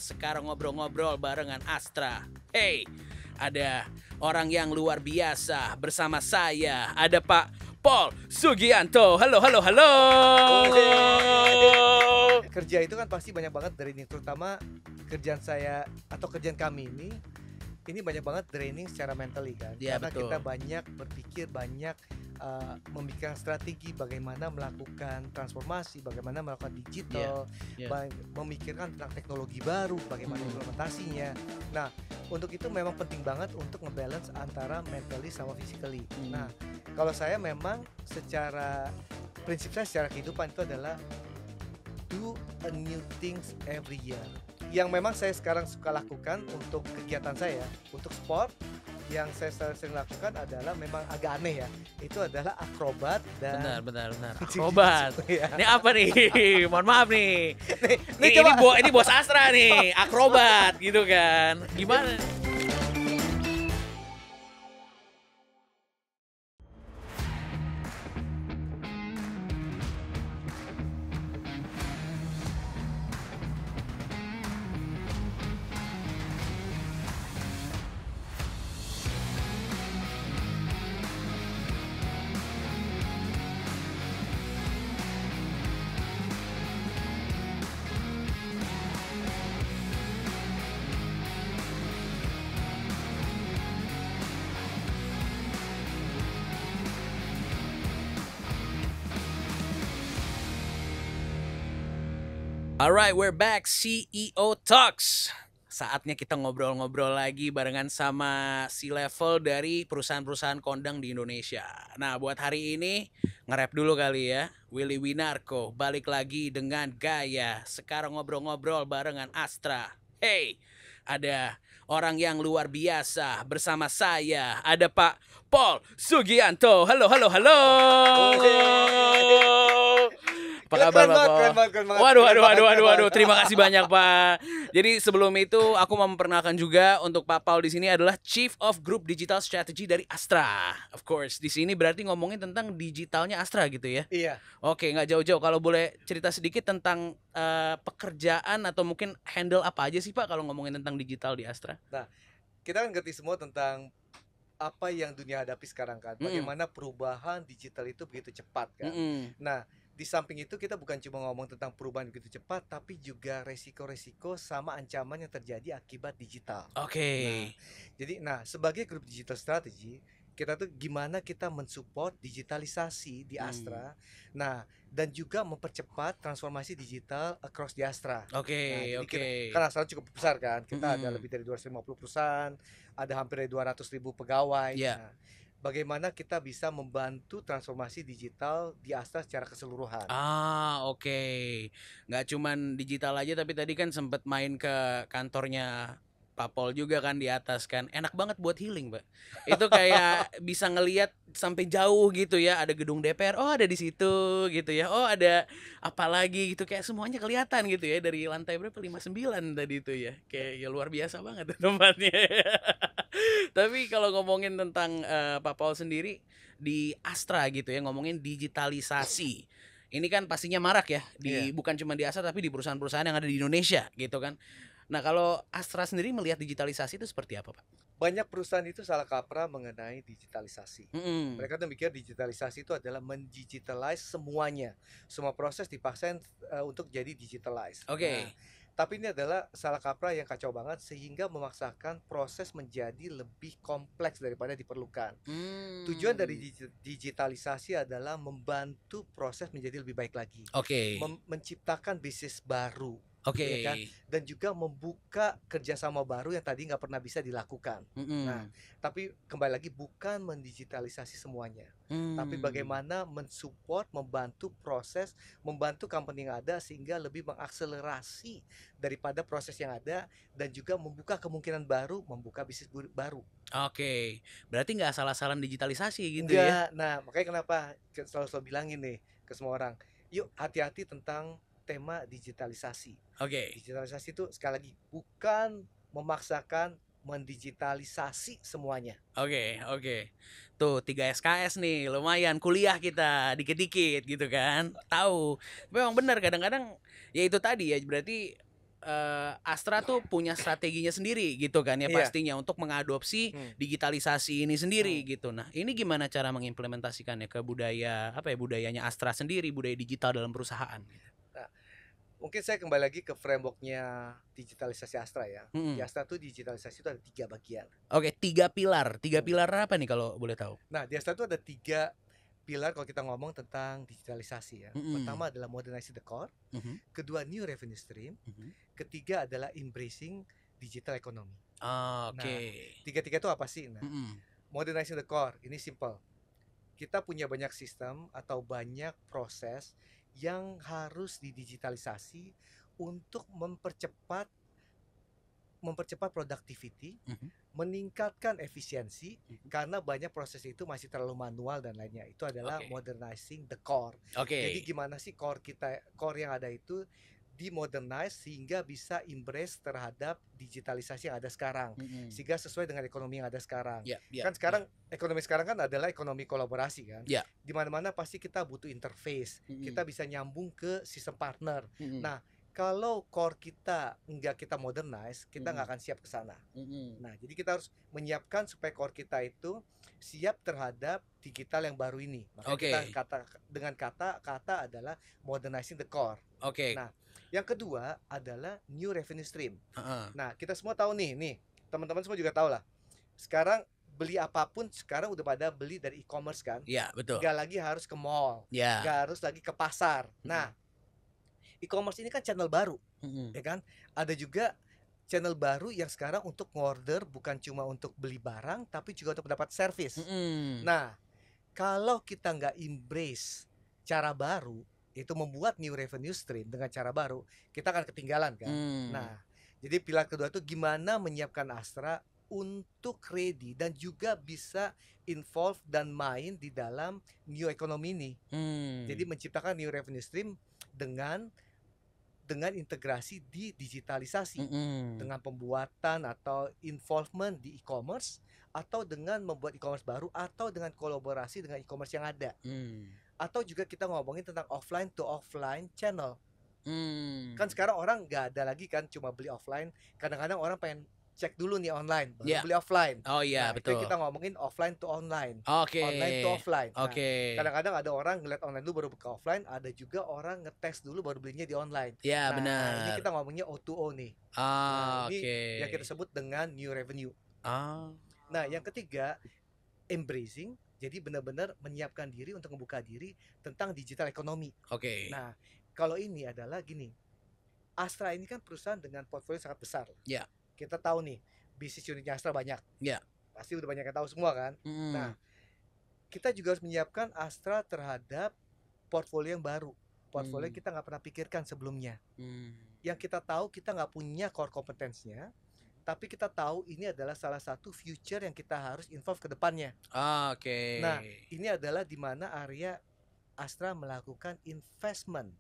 Sekarang ngobrol-ngobrol barengan Astra. Hey, ada orang yang luar biasa bersama saya. Ada Pak Paul Sugianto. Halo, halo, halo. Kerja itu kan pasti banyak banget draining, terutama kerjaan saya atau kerjaan kami ini banyak banget draining secara mentally kan. Ya, Karena betul. kita banyak berpikir, banyak memikirkan strategi bagaimana melakukan transformasi, bagaimana melakukan digital, memikirkan tentang teknologi baru, bagaimana implementasinya. Nah, untuk itu memang penting banget untuk ngebalance antara mentally sama physically. Nah, kalau saya memang prinsip saya secara kehidupan itu adalah do a new things every year. Yang memang saya sekarang suka lakukan untuk kegiatan saya, untuk sport, yang saya sering lakukan adalah memang agak aneh ya. Itu adalah akrobat dan Benar. Akrobat. Ya. Ini apa nih? Mohon maaf nih. Ini Ini bos Astra nih, akrobat gitu kan. Gimana? Alright, we're back. CEO Talks. Saatnya kita ngobrol-ngobrol lagi barengan sama C-level dari perusahaan-perusahaan kondang di Indonesia. Nah, buat hari ini nge-rap dulu kali ya. Willy Winarko balik lagi dengan gaya. Sekarang ngobrol-ngobrol barengan Astra. Hey, ada orang yang luar biasa bersama saya. Ada Pak Paul Sugianto. Halo, halo, halo. Apa kabar Pak Paul? Keren banget. Waduh. Terima kasih banyak Pak. Jadi sebelum itu aku mau memperkenalkan juga untuk Pak Paul di sini adalah Chief of Group Digital Strategy dari Astra. Of course, di sini berarti ngomongin tentang digitalnya Astra gitu ya. Iya. Oke, nggak jauh-jauh. Kalau boleh cerita sedikit tentang pekerjaan atau mungkin handle apa aja sih Pak kalau ngomongin tentang digital di Astra? Nah, kita kan ngerti semua tentang apa yang dunia hadapi sekarang kan. Bagaimana perubahan digital itu begitu cepat kan. Nah, di samping itu kita bukan cuma ngomong tentang perubahan begitu cepat, tapi juga resiko-resiko sama ancaman yang terjadi akibat digital. Oke. Nah, sebagai grup digital strategy, kita tuh gimana kita mensupport digitalisasi di Astra. Nah, dan juga mempercepat transformasi digital across di Astra. Oke. Kan Astra cukup besar kan. Kita ada lebih dari 250 perusahaan, ada hampir dari 200.000 pegawai. Yeah. Nah, bagaimana kita bisa membantu transformasi digital di Astra secara keseluruhan. Oke. Nggak cuman digital aja, tapi tadi kan sempat main ke kantornya Pak Paul juga kan di atas kan. Enak banget buat healing, Pak. Itu kayak bisa ngelihat sampai jauh gitu ya. Ada gedung DPR, oh ada di situ gitu ya. Oh ada apa lagi gitu, kayak semuanya kelihatan gitu ya dari lantai berapa, 59 tadi itu ya. Kayak ya luar biasa banget tempatnya. Tapi kalau ngomongin tentang Pak Paul sendiri di Astra gitu ya, ngomongin digitalisasi. Ini kan pastinya marak ya bukan cuma di Astra tapi di perusahaan-perusahaan yang ada di Indonesia gitu kan. Nah, kalau Astra sendiri melihat digitalisasi itu seperti apa, Pak? Banyak perusahaan itu salah kaprah mengenai digitalisasi. Mm-mm. Mereka tuh mikir digitalisasi itu adalah mendigitalize semuanya. Semua proses dipaksain untuk jadi digitalize. Oke. Nah, tapi ini adalah salah kaprah yang kacau banget sehingga memaksakan proses menjadi lebih kompleks daripada diperlukan. Tujuan dari digitalisasi adalah membantu proses menjadi lebih baik lagi. Oke. Menciptakan bisnis baru. Oke. Ya kan? Dan juga membuka kerjasama baru yang tadi nggak pernah bisa dilakukan. Nah, tapi kembali lagi bukan mendigitalisasi semuanya, tapi bagaimana mensupport, membantu proses, membantu company yang ada sehingga lebih mengakselerasi daripada proses yang ada dan juga membuka kemungkinan baru, membuka bisnis baru. Oke, berarti nggak asal-asalan digitalisasi gitu ya? ya? Nah, makanya kenapa selalu bilangin nih ke semua orang, yuk hati-hati tentang tema digitalisasi. Oke. Digitalisasi itu sekali lagi bukan memaksakan mendigitalisasi semuanya. Oke. Tuh 3 SKS nih, lumayan kuliah kita dikit-dikit gitu kan. Tahu. Memang benar kadang-kadang ya itu tadi ya, berarti Astra tuh punya strateginya sendiri gitu kan ya Iya. pastinya untuk mengadopsi digitalisasi ini sendiri gitu. Nah, ini gimana cara mengimplementasikannya ke budaya apa ya budayanya Astra sendiri, budaya digital dalam perusahaan gitu. Nah, mungkin saya kembali lagi ke frameworknya digitalisasi Astra ya. Di Mm-mm. Astra tuh digitalisasi itu ada 3 bagian. Oke, 3 pilar. 3 pilar apa nih kalau boleh tahu? Nah, di Astra tuh ada 3 pilar kalau kita ngomong tentang digitalisasi ya. Mm-mm. Pertama adalah modernizing the core, Mhm. kedua new revenue stream, Mhm. ketiga adalah embracing digital economy. Oke. Nah, tiga-tiga itu apa sih? Nah, Mm-mm. modernizing the core ini simple. Kita punya banyak sistem atau banyak proses yang harus didigitalisasi untuk mempercepat productivity, Mhm. meningkatkan efisiensi Mhm. karena banyak proses itu masih terlalu manual dan lainnya. Itu adalah Oke. modernizing the core. Oke. Jadi gimana sih core yang ada itu dimodernize sehingga bisa embrace terhadap digitalisasi yang ada sekarang, Mm-mm. sehingga sesuai dengan ekonomi yang ada sekarang. Yeah, Kan sekarang ekonomi sekarang kan adalah ekonomi kolaborasi kan. Yeah. Di mana-mana pasti kita butuh interface. Mm-mm. Kita bisa nyambung ke sistem partner. Mm-mm. Nah, kalau core kita enggak kita modernize, kita nggak akan siap ke sana. Mm-mm. Nah, jadi kita harus menyiapkan supaya core kita itu siap terhadap digital yang baru ini. Maka Oke. kita dengan kata adalah modernizing the core. Oke. Nah, yang kedua adalah new revenue stream. Uh-uh. Nah, kita semua tahu nih, teman-teman semua juga tahu lah. Sekarang beli apapun sekarang udah pada beli dari e-commerce kan? Iya, betul. Gak lagi harus ke mall, Ya. gak harus lagi ke pasar. Nah, e-commerce ini kan channel baru, ya kan? Ada juga channel baru yang sekarang untuk order bukan cuma untuk beli barang, tapi juga untuk mendapat service. Nah, kalau kita nggak embrace cara baru, itu membuat new revenue stream dengan cara baru, kita akan ketinggalan kan. Nah, jadi pilar kedua itu gimana menyiapkan Astra untuk ready dan juga bisa involve dan main di dalam new economy ini. Jadi menciptakan new revenue stream dengan integrasi di digitalisasi, dengan pembuatan atau involvement di e-commerce, atau dengan membuat e-commerce baru, atau dengan kolaborasi dengan e-commerce yang ada, atau juga kita ngomongin tentang offline to offline channel. Kan sekarang orang nggak ada lagi kan cuma beli offline, kadang-kadang orang pengen cek dulu nih online baru beli offline. Oh iya, betul. Itu kita ngomongin offline to online. Oke. Online to offline. Nah, Oke. kadang-kadang ada orang ngeliat online dulu baru buka offline, ada juga orang ngetes dulu baru belinya di online. Ya, nah, benar. Ini kita ngomongnya O2O nih. Ini yang kita sebut dengan new revenue. Nah, yang ketiga embracing. Jadi benar-benar menyiapkan diri untuk membuka diri tentang digital ekonomi. Oke. Nah, kalau ini adalah gini. Astra ini kan perusahaan dengan portfolio sangat besar. Ya. Kita tahu nih, bisnis unitnya Astra banyak. Ya. Pasti udah banyak yang tahu semua kan. Nah, kita juga harus menyiapkan Astra terhadap portfolio yang baru. Portfolio kita nggak pernah pikirkan sebelumnya. Yang kita tahu kita nggak punya core competence-nya, tapi kita tahu ini adalah salah satu future yang kita harus involve ke depannya. Oke. Nah, ini adalah di mana area Astra melakukan investment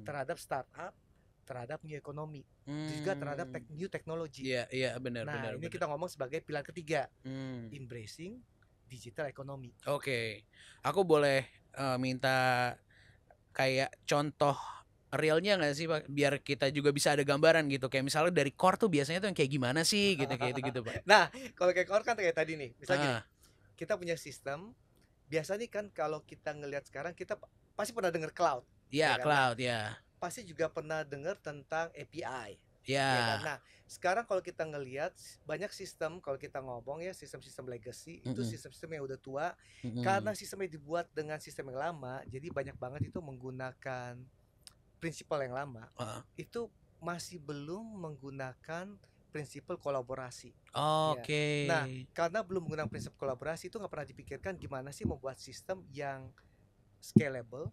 terhadap startup, terhadap new economy, juga terhadap new technology. Iya, benar. Nah, ini kita ngomong sebagai pilar ketiga, embracing digital economy. Oke. Aku boleh minta kayak contoh realnya nggak sih Pak, biar kita juga bisa ada gambaran gitu, kayak misalnya dari core tuh biasanya tuh yang kayak gimana sih gitu kayak gitu Pak. Nah, kalau kayak core kan kayak tadi nih, misalnya gini, kita punya sistem. Biasanya kan kalau kita ngelihat sekarang, kita pasti pernah dengar cloud. Iya, cloud ya. Pasti juga pernah dengar tentang API. Ya. Nah, sekarang kalau kita ngelihat banyak sistem, kalau kita ngomong ya sistem-sistem legacy, itu sistem-sistem yang udah tua. Karena sistemnya dibuat dengan sistem yang lama, jadi banyak banget itu menggunakan prinsipal yang lama. Itu masih belum menggunakan prinsip kolaborasi. Oke. Nah, karena belum menggunakan prinsip kolaborasi, itu nggak pernah dipikirkan gimana sih membuat sistem yang scalable,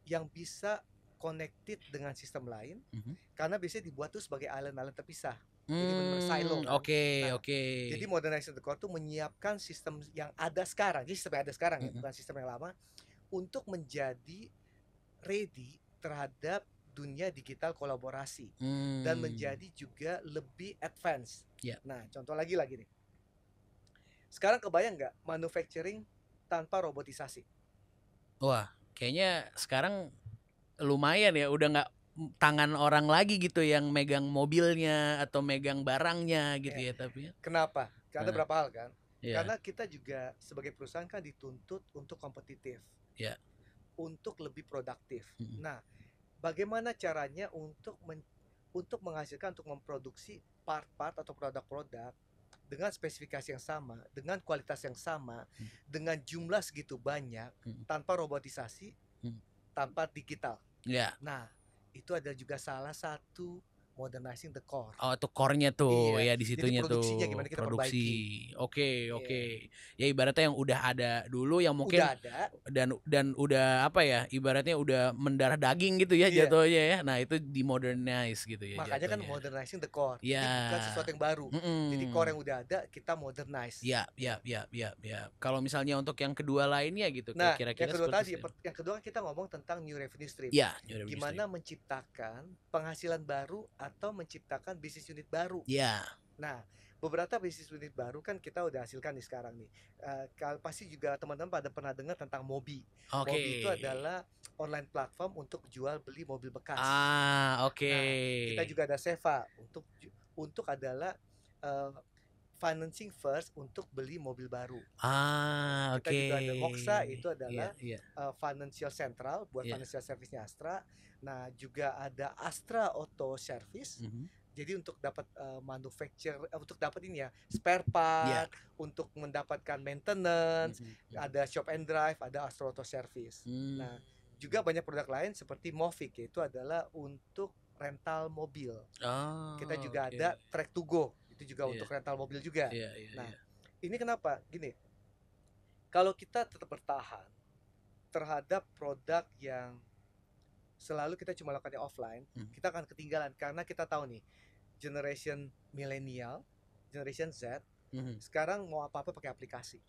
yang bisa connected dengan sistem lain, karena biasanya dibuat tuh sebagai island-island terpisah. Jadi benar-benar silo kan. Oke. Jadi modernizing the core tuh menyiapkan sistem yang ada sekarang, jadi sistem yang ada sekarang ya, bukan sistem yang lama, untuk menjadi ready terhadap dunia digital kolaborasi dan menjadi juga lebih advance. Nah, contoh lagi nih. Sekarang kebayang nggak manufacturing tanpa robotisasi? Wah, kayaknya sekarang lumayan ya, udah tangan orang lagi gitu yang megang mobilnya atau megang barangnya gitu ya tapi. Kenapa? Karena berapa hal kan? Yeah. Karena kita juga sebagai perusahaan kan dituntut untuk kompetitif. Yeah. Untuk lebih produktif. Nah, bagaimana caranya untuk menghasilkan, untuk memproduksi part-part atau produk-produk dengan spesifikasi yang sama, dengan kualitas yang sama, dengan jumlah segitu banyak, tanpa robotisasi, tanpa digital. Nah, itu adalah juga salah satu modernizing the core. Oh, itu core-nya tuh ya di situnya tuh. Produksinya gimana kita perbaiki. Oke. Ya ibaratnya yang udah ada dulu yang mungkin udah ada dan udah apa ya, ibaratnya udah mendarah daging gitu ya jatuhnya ya. Nah, itu di modernize gitu ya. Makanya kan modernizing the core. Ini bukan sesuatu yang baru. Jadi core yang udah ada kita modernize. Ya. Kalau misalnya untuk yang kedua lainnya gitu kira-kira yang kedua kita ngomong tentang new revenue stream. Ya, new revenue gimana stream. Menciptakan penghasilan baru atau menciptakan bisnis unit baru. Ya. Nah, beberapa bisnis unit baru kan kita udah hasilkan nih sekarang nih. Pasti juga teman-teman pada pernah dengar tentang Mobi. Mobi itu adalah online platform untuk jual beli mobil bekas. Nah, kita juga ada Seva untuk adalah financing first untuk beli mobil baru. Kita juga ada Moxa, itu adalah financial central buat financial service-nya Astra. Nah, juga ada Astra Auto Service. Jadi untuk dapat manufacture, untuk dapat ini ya spare part, untuk mendapatkan maintenance, ada shop and drive, ada Astra Auto Service. Nah, juga banyak produk lain seperti Movic, itu adalah untuk rental mobil. Kita juga ada Track to Go, itu juga untuk rental mobil juga. Nah, ini kenapa? Gini, kalau kita tetap bertahan terhadap produk yang selalu kita cuma lakukannya offline, kita akan ketinggalan karena kita tahu nih generation milenial, generation Z, sekarang mau apa-apa pakai aplikasi.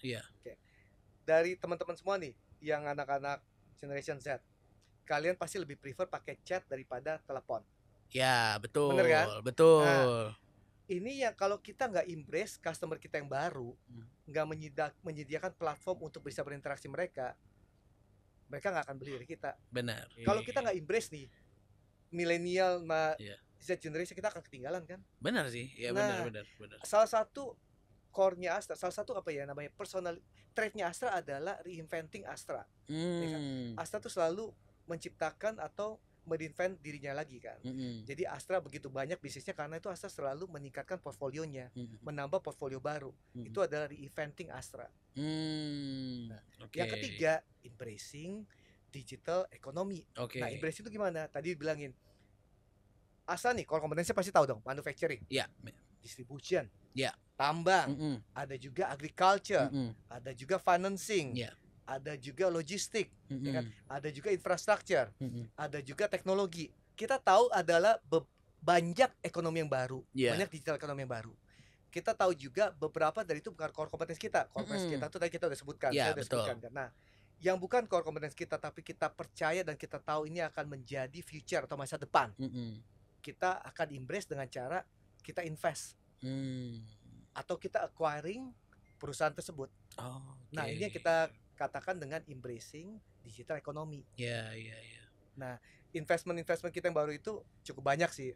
Dari teman-teman semua nih yang anak-anak generation Z, kalian pasti lebih prefer pakai chat daripada telepon. Ya, betul. Bener kan? Betul. Nah, ini yang kalau kita nggak embrace customer kita yang baru, nggak menyediakan platform untuk bisa berinteraksi mereka nggak akan beli dari kita. Benar. Kalau kita nggak embrace nih milenial Z generation, kita akan ketinggalan kan? Benar sih. Ya, benar. Salah satu core-nya Astra, salah satu apa ya namanya personal trait-nya Astra adalah reinventing Astra. Ya kan? Astra tuh selalu menciptakan atau merinvent dirinya lagi kan. Jadi Astra begitu banyak bisnisnya karena itu Astra selalu meningkatkan portfolionya, menambah portfolio baru. Itu adalah reinventing Astra. Nah, yang ketiga, embracing digital economy. Nah, embracing itu gimana? Tadi bilangin Astra nih, core kompetensinya pasti tahu dong, manufacturing, distribution, tambang, ada juga agriculture, ada juga financing, ada juga logistik, ya kan? Ada juga infrastructure, ada juga teknologi. Kita tahu adalah banyak ekonomi yang baru, banyak digital ekonomi yang baru. Kita tahu juga beberapa dari itu bukan core kompetensi kita. Core kompetensi kita itu tadi kita udah sebutkan, saya udah sebutkan kan. Nah, yang bukan core kompetensi kita tapi kita percaya dan kita tahu ini akan menjadi future atau masa depan. Kita akan embrace dengan cara kita invest. Atau kita acquiring perusahaan tersebut. Nah, ini yang kita katakan dengan embracing digital economy. Nah, investment kita yang baru itu cukup banyak sih.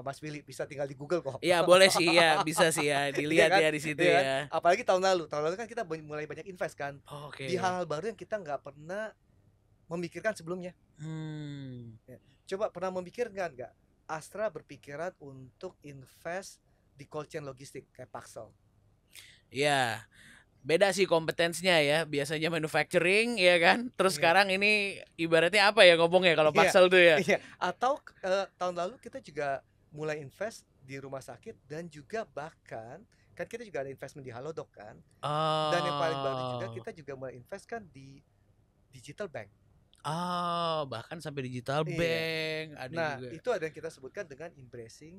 Mas Willy bisa tinggal di Google kok. Iya, boleh sih ya, bisa sih ya dilihat kan? Ya di situ ya. Apalagi tahun lalu kan kita mulai banyak invest kan. Di hal-hal baru yang kita nggak pernah memikirkan sebelumnya. Coba pernah memikirkan nggak? Astra berpikiran untuk invest di cold chain logistik kayak Paxel. Ya, beda sih kompetensinya ya. Biasanya manufacturing ya kan. Terus sekarang ini ibaratnya apa ya ngomongnya kalau Paxel tuh ya. Atau tahun lalu kita juga mulai invest di rumah sakit dan juga bahkan kan kita juga ada investment di Halodoc kan. Dan yang paling baru juga kita juga mulai invest kan di digital bank. Bahkan sampai digital bank ada nah, juga. Itu ada yang kita sebutkan dengan embracing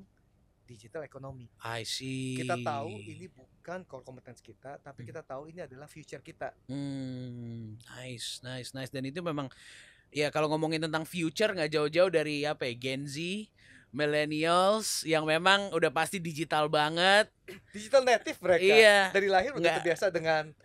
digital economy. I see. Kita tahu ini bukan core competence kita, tapi kita tahu ini adalah future kita. Nice. Dan itu memang ya kalau ngomongin tentang future nggak jauh-jauh dari apa ya, Gen Z, millennials yang memang udah pasti digital banget. Digital native mereka. Dari lahir udah terbiasa dengan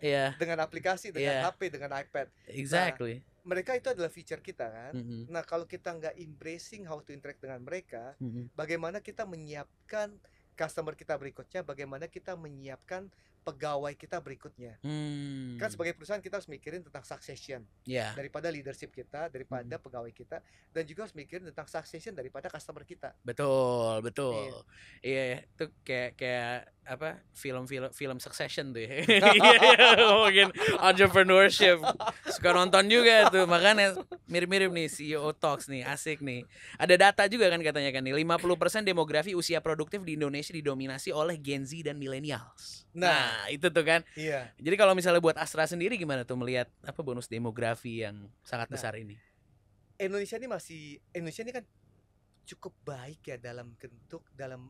aplikasi, dengan HP, dengan iPad. Exactly. mereka itu adalah feature kita kan. Mhm. Nah, kalau kita nggak embracing how to interact dengan mereka, Mhm. bagaimana kita menyiapkan customer kita berikutnya, bagaimana kita menyiapkan pegawai kita berikutnya. Kan Hmm. sebagai perusahaan kita harus mikirin tentang succession Ya. daripada leadership kita, daripada Mhm. pegawai kita, dan juga harus mikirin tentang succession daripada customer kita. Betul, betul. Iya. Iya, itu kayak apa? Film Succession tuh ya. Iya, iya, ngomongin entrepreneurship. Suka nonton juga tuh. Makanya mirip-mirip nih CEO Talks nih, asik nih. Ada data juga kan katanya kan nih, 50% demografi usia produktif di Indonesia didominasi oleh Gen Z dan millennials. Nah, itu tuh kan. Iya. Jadi kalau misalnya buat Astra sendiri gimana tuh melihat apa bonus demografi yang sangat Nah, besar ini? Indonesia ini kan cukup baik ya dalam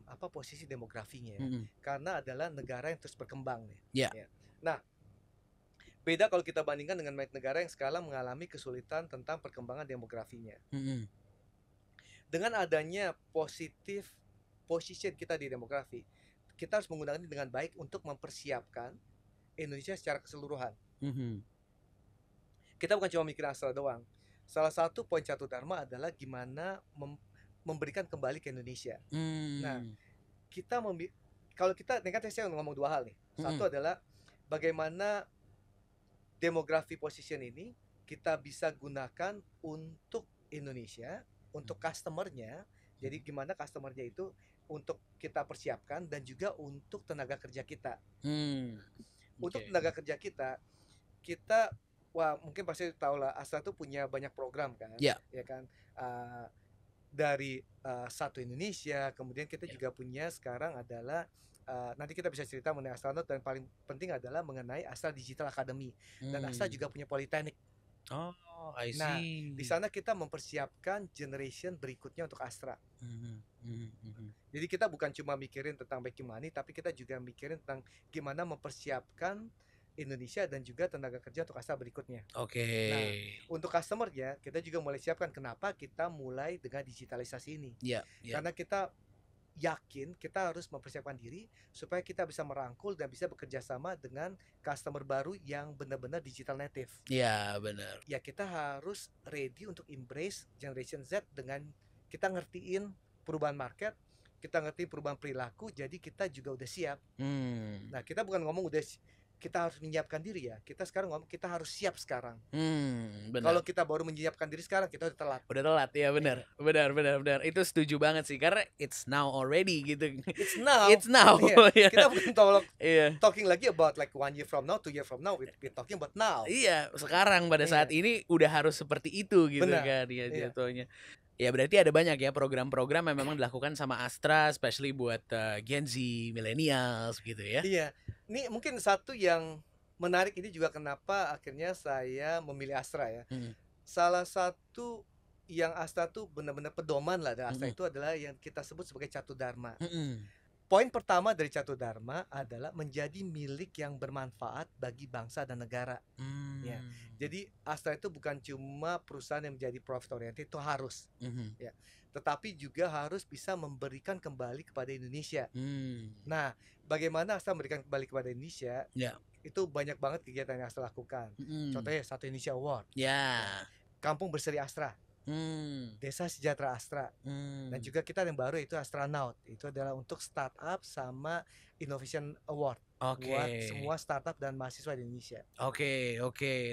apa posisi demografinya ya. Mhm. Karena adalah negara yang terus berkembang nih. Ya. Ya. Nah, beda kalau kita bandingkan dengan negara yang sekarang mengalami kesulitan tentang perkembangan demografinya. Mhm. Dengan adanya positif position kita di demografi, kita harus menggunakan ini dengan baik untuk mempersiapkan Indonesia secara keseluruhan. Mhm. Kita bukan cuma mikir Astra doang. Salah satu poin Catu Dharma adalah gimana memberikan kembali ke Indonesia. Nah, Hmm. kalau kita negatif, saya ngomong dua hal nih. Satu adalah bagaimana demografi position ini kita bisa gunakan untuk Indonesia, untuk customernya. Jadi gimana customernya itu untuk kita persiapkan, dan juga untuk tenaga kerja kita. Untuk Okay. tenaga kerja kita wah, mungkin pasti tahu lah, Astra tuh punya banyak program kan. Ya. Ya kan. Dari Satu Indonesia, kemudian kita juga punya sekarang adalah nanti kita bisa cerita mengenai Astronaut, dan paling penting adalah mengenai Astra Digital Academy. Dan Astra juga punya Politeknik. Oh, I see. Nah, di sana kita mempersiapkan generation berikutnya untuk Astra. Jadi kita bukan cuma mikirin tentang making money, tapi kita juga mikirin tentang gimana mempersiapkan Indonesia dan juga tenaga kerja untuk Astra berikutnya. Oke. Nah, untuk customer-nya kita juga mulai siapkan. Kenapa kita mulai dengan digitalisasi ini? Ya. Karena kita yakin kita harus mempersiapkan diri supaya kita bisa merangkul dan bisa bekerja sama dengan customer baru yang benar-benar digital native. Ya, benar. Ya, kita harus ready untuk embrace generation Z dengan kita ngertiin perubahan market, kita ngerti perubahan perilaku, jadi kita juga udah siap. Nah, kita bukan ngomong kita harus menyiapkan diri ya. Kita sekarang ngomong kita harus siap sekarang. Kalau kita baru menyiapkan diri sekarang, kita udah telat. Udah telat, ya benar. Benar. Itu setuju banget sih, karena it's now already gitu. It's now. It's now. Yeah. Kita bukan talking lagi about like 1 year from now, 2 year from now. We're talking about now. Iya, sekarang pada saat ini udah harus seperti itu gitu. Benar. Kan ya jatuhnya. Ya berarti ada banyak ya program-program yang memang dilakukan sama Astra, especially buat Gen Z, millennials gitu ya. Iya. Ini mungkin satu yang menarik, ini juga kenapa akhirnya saya memilih Astra ya. Salah satu yang Astra tuh benar-benar pedoman lah dari Astra itu adalah yang kita sebut sebagai Catu Dharma. Poin pertama dari Catu Dharma adalah menjadi milik yang bermanfaat bagi bangsa dan negara. Ya. Jadi Astra itu bukan cuma perusahaan yang menjadi profit oriented, itu harus. Ya. Tetapi juga harus bisa memberikan kembali kepada Indonesia. Nah, bagaimana Astra memberikan kembali kepada Indonesia? Itu banyak banget kegiatan yang Astra lakukan. Contohnya Satu Indonesia Award. Kampung Berseri Astra. Desa Sejahtera Astra. Dan juga kita yang baru itu Astronaut. Itu adalah untuk startup sama Innovation Award. Buat semua startup dan mahasiswa di Indonesia. Oke.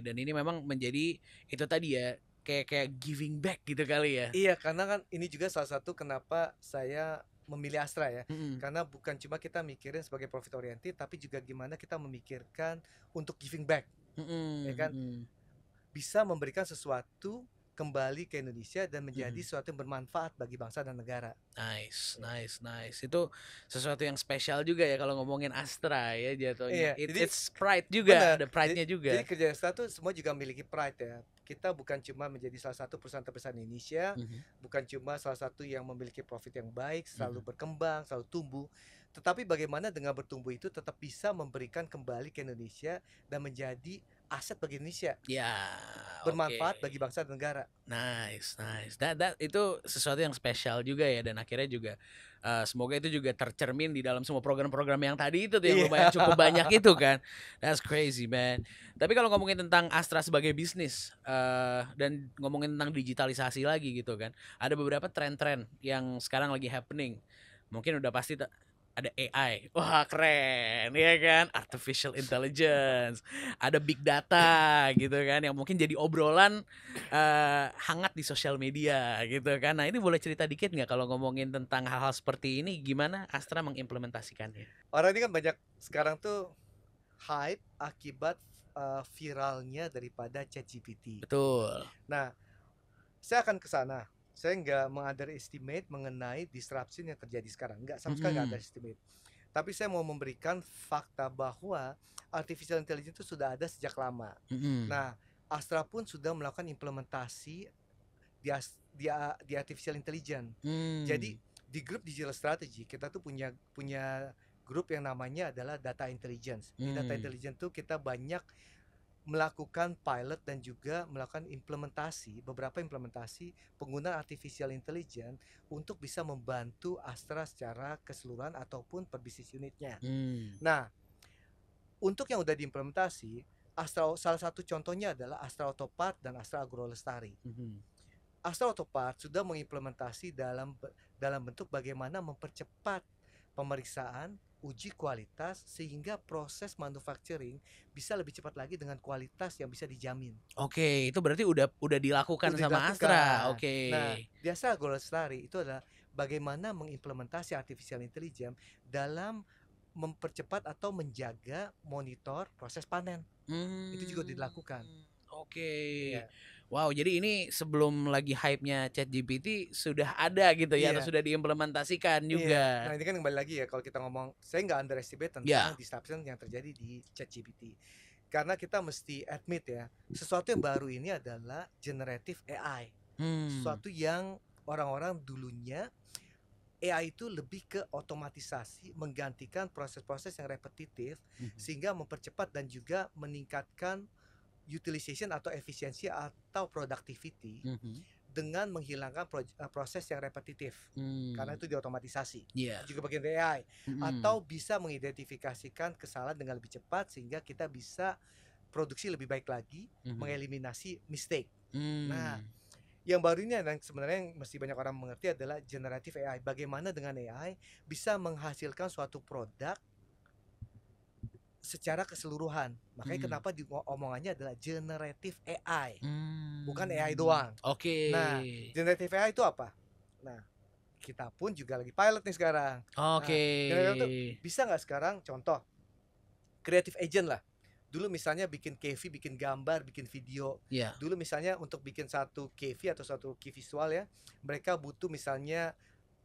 Dan ini memang menjadi itu tadi ya, kayak giving back gitu kali ya. Iya, karena kan ini juga salah satu kenapa saya memilih Astra ya. Karena bukan cuma kita mikirin sebagai profit oriented, tapi juga gimana kita memikirkan untuk giving back. Ya kan? Bisa memberikan sesuatu kembali ke Indonesia dan menjadi sesuatu yang bermanfaat bagi bangsa dan negara. Nice. Itu sesuatu yang spesial juga ya kalau ngomongin Astra ya jatuhnya. It's pride juga, ada pride-nya juga. Jadi kerja Astra tuh semua juga memiliki pride ya. Kita bukan cuma menjadi salah satu perusahaan terbesar di Indonesia, bukan cuma salah satu yang memiliki profit yang baik, selalu berkembang, selalu tumbuh, tetapi bagaimana dengan bertumbuh itu tetap bisa memberikan kembali ke Indonesia dan menjadi aset bagi Indonesia, Ya, bermanfaat oke. bagi bangsa dan negara. Nice, nice. Itu sesuatu yang spesial juga ya, dan akhirnya juga semoga itu juga tercermin di dalam semua program-program yang tadi itu tuh, yang Iya. lumayan cukup banyak itu kan. That's crazy, man. Tapi kalau ngomongin tentang Astra sebagai bisnis dan ngomongin tentang digitalisasi lagi gitu kan, ada beberapa tren-tren yang sekarang lagi happening. Mungkin udah pasti ada AI. Wah, keren, ya kan? Artificial intelligence, ada big data gitu kan, yang mungkin jadi obrolan hangat di sosial media gitu kan. Nah, ini boleh cerita dikit nggak kalau ngomongin tentang hal-hal seperti ini, gimana Astra mengimplementasikannya? Orang ini kan banyak sekarang tuh hype akibat viralnya daripada ChatGPT. Betul. Nah, saya akan ke sana. Saya nggak meng-underestimate mengenai disruption yang terjadi sekarang. Nggak, sama sekali nggak underestimate. Tapi saya mau memberikan fakta bahwa artificial intelligence itu sudah ada sejak lama. Nah, Astra pun sudah melakukan implementasi di artificial intelligence. Jadi di grup digital strategy kita tuh punya grup yang namanya adalah data intelligence. Di data intelligence tuh kita banyak melakukan pilot dan juga melakukan beberapa implementasi penggunaan artificial intelligence untuk bisa membantu Astra secara keseluruhan ataupun per bisnis unitnya. Nah, untuk yang udah diimplementasi, Astra, salah satu contohnya adalah Astra Autopart dan Astra Agro Lestari. Astra Autopart sudah mengimplementasi dalam bentuk bagaimana mempercepat pemeriksaan, uji kualitas, sehingga proses manufacturing bisa lebih cepat lagi dengan kualitas yang bisa dijamin. Oke, itu berarti udah dilakukan sama Astra. Oke. Nah, di Astra Agro Lestari itu adalah bagaimana mengimplementasi artificial intelligence dalam mempercepat atau menjaga monitor proses panen. Itu juga dilakukan. Oke. Iya. Wow, jadi ini sebelum lagi hype-nya ChatGPT sudah ada gitu ya, atau Iya. sudah diimplementasikan Iya. juga. Nah, ini kan kembali lagi ya, kalau kita ngomong, saya nggak underestimate Ya. tentang disruption yang terjadi di ChatGPT. Karena kita mesti admit ya, sesuatu yang baru ini adalah generative AI. Sesuatu yang orang-orang dulunya AI itu lebih ke otomatisasi, menggantikan proses-proses yang repetitif, sehingga mempercepat dan juga meningkatkan utilization atau efisiensi atau productivity dengan menghilangkan proses yang repetitif, karena itu diotomatisasi. Itu juga bagian dari AI. Atau bisa mengidentifikasikan kesalahan dengan lebih cepat sehingga kita bisa produksi lebih baik lagi, mengeliminasi mistake. Nah, yang baru ini yang sebenarnya yang mesti banyak orang mengerti adalah generative AI. Bagaimana dengan AI bisa menghasilkan suatu produk secara keseluruhan. Makanya kenapa omongannya adalah generative AI, bukan AI doang. Oke. Nah, generative AI itu apa? Nah, kita pun juga lagi pilot nih sekarang. Oke. Nah, generative itu bisa nggak sekarang? Contoh, creative agent lah. Dulu misalnya bikin KV, bikin gambar, bikin video. Dulu misalnya untuk bikin satu KV atau satu key visual ya, mereka butuh misalnya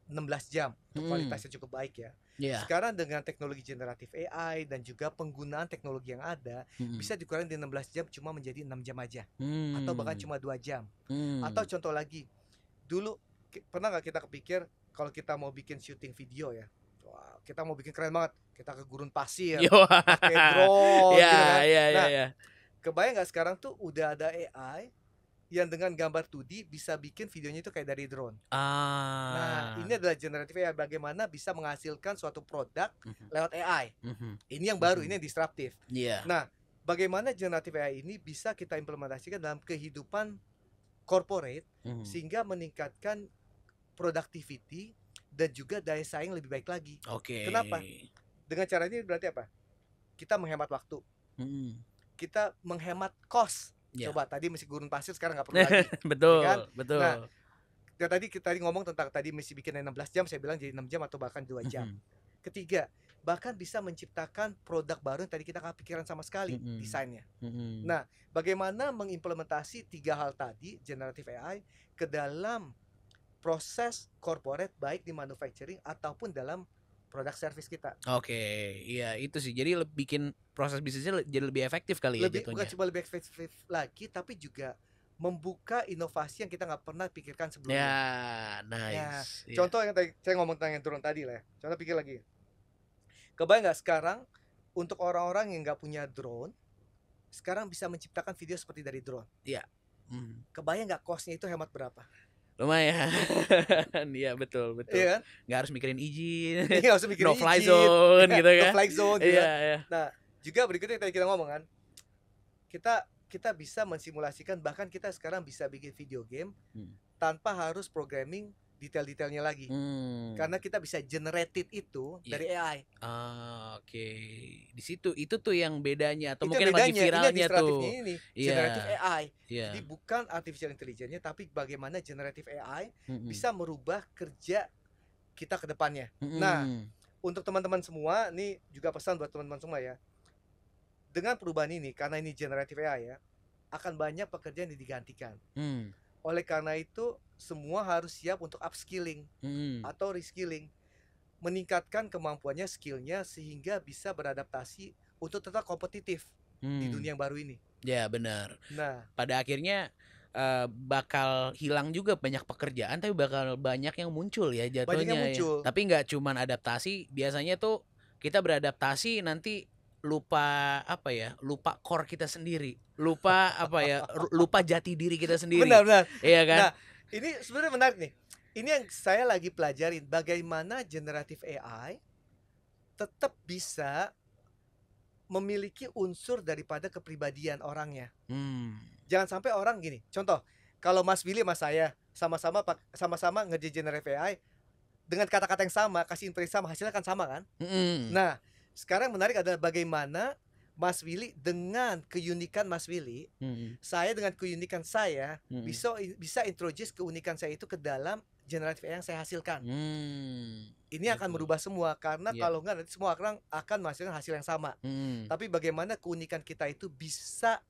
16 jam untuk kualitasnya cukup baik ya. Sekarang dengan teknologi generatif AI dan juga penggunaan teknologi yang ada, bisa dikurangi di 16 jam cuma menjadi 6 jam aja. Atau bahkan cuma 2 jam. Atau contoh lagi, dulu pernah nggak kita kepikir kalau kita mau bikin syuting video ya, wah, kita mau bikin keren banget, kita ke gurun pasir, pakai drone gitu kan. Nah, kebayang nggak sekarang tuh udah ada AI yang dengan gambar 2D bisa bikin videonya itu kayak dari drone. Nah, ini adalah generative AI, bagaimana bisa menghasilkan suatu produk lewat AI. Ini yang baru, ini yang disruptif. Nah, bagaimana generative AI ini bisa kita implementasikan dalam kehidupan corporate sehingga meningkatkan productivity dan juga daya saing lebih baik lagi. Kenapa? Dengan cara ini berarti apa? Kita menghemat waktu. Kita menghemat cost. Coba tadi mesti gurun pasir, sekarang nggak perlu lagi. Betul, kan? betul. Nah, tadi kita ngomong tentang tadi mesti bikin 16 jam, saya bilang jadi 6 jam atau bahkan 2 jam. Ketiga, bahkan bisa menciptakan produk baru yang tadi kita nggak pikiran sama sekali desainnya. Nah, bagaimana mengimplementasi 3 hal tadi, generative AI, ke dalam proses corporate, baik di manufacturing ataupun dalam produk service kita. Iya itu sih. Jadi bikin proses bisnisnya jadi lebih efektif kali ya jatuhnya. Bukan cuma lebih efektif lagi, tapi juga membuka inovasi yang kita nggak pernah pikirkan sebelumnya. Ya, nice. Contoh yang tadi saya ngomong tentang yang drone tadi lah ya. Contoh pikir lagi. Kebayang nggak sekarang untuk orang-orang yang nggak punya drone, sekarang bisa menciptakan video seperti dari drone. Iya. Hmm. Kebayang nggak cost-nya itu hemat berapa? Lumayan. Iya betul. Iya kan? Nggak harus mikirin izin. Nggak usah mikirin No fly izin, zone gitu no kan. fly zone gitu Iya, kan. iya. Nah, juga berikutnya tadi kita ngomong kan, kita bisa mensimulasikan, bahkan kita sekarang bisa bikin video game tanpa harus programming detail-detailnya lagi. Karena kita bisa generated itu dari AI. Oke. Di situ itu tuh yang bedanya atau Itu mungkin bedanya, lagi viralnya tuh. ini generative AI. Iya. Jadi bukan artificial intelligence-nya, tapi bagaimana generative AI bisa merubah kerja kita ke depannya. Nah, untuk teman-teman semua, ini juga pesan buat teman-teman semua ya. Dengan perubahan ini, karena ini generative AI ya, akan banyak pekerjaan yang digantikan. Oleh karena itu, semua harus siap untuk upskilling atau reskilling, meningkatkan kemampuannya, skillnya, sehingga bisa beradaptasi untuk tetap kompetitif di dunia yang baru ini. Ya benar. Nah, pada akhirnya bakal hilang juga banyak pekerjaan, tapi bakal banyak yang muncul ya jatuhnya. Banyak yang muncul. Ya. Tapi nggak cuman adaptasi, biasanya tuh kita beradaptasi nanti lupa apa ya, lupa core kita sendiri, lupa apa ya, lupa jati diri kita sendiri. Benar. Iya kan? Nah, ini sebenarnya menarik nih. Ini yang saya lagi pelajarin, bagaimana generative AI tetap bisa memiliki unsur daripada kepribadian orangnya. Jangan sampai orang gini. Contoh, kalau Mas Willy sama saya sama-sama ngerjain generative AI dengan kata-kata yang sama, kasih input yang sama, hasilnya kan sama kan? Nah, sekarang menarik adalah bagaimana Mas Willy dengan keunikan Mas Willy, saya dengan keunikan saya bisa introduce keunikan saya itu ke dalam generative AI yang saya hasilkan. Ini akan merubah semua, karena kalau enggak nanti semua orang akan menghasilkan hasil yang sama. Tapi bagaimana keunikan kita itu bisa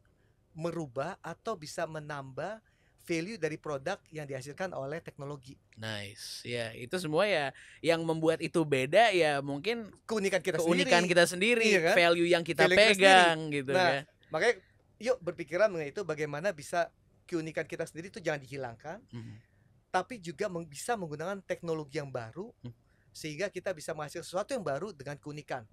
merubah atau bisa menambah value dari produk yang dihasilkan oleh teknologi. Nice. Ya, itu semua ya yang membuat itu beda ya mungkin keunikan kita sendiri, iya kan? value yang kita pegang gitu nah, kan. Makanya yuk berpikiran mengenai itu, bagaimana bisa keunikan kita sendiri itu jangan dihilangkan. Tapi juga bisa menggunakan teknologi yang baru sehingga kita bisa menghasilkan sesuatu yang baru dengan keunikan.